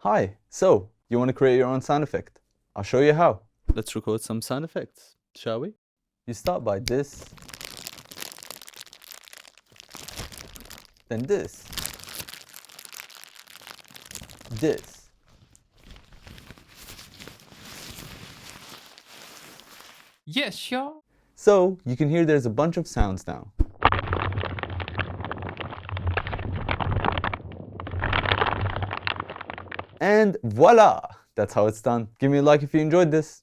Hi, so you want to create your own sound effect? I'll show you how. Let's record some sound effects, shall we? You start by this, then this, this. Yeah, sure. So you can hear there's a bunch of sounds now. And voila! That's how it's done. Give me a like if you enjoyed this.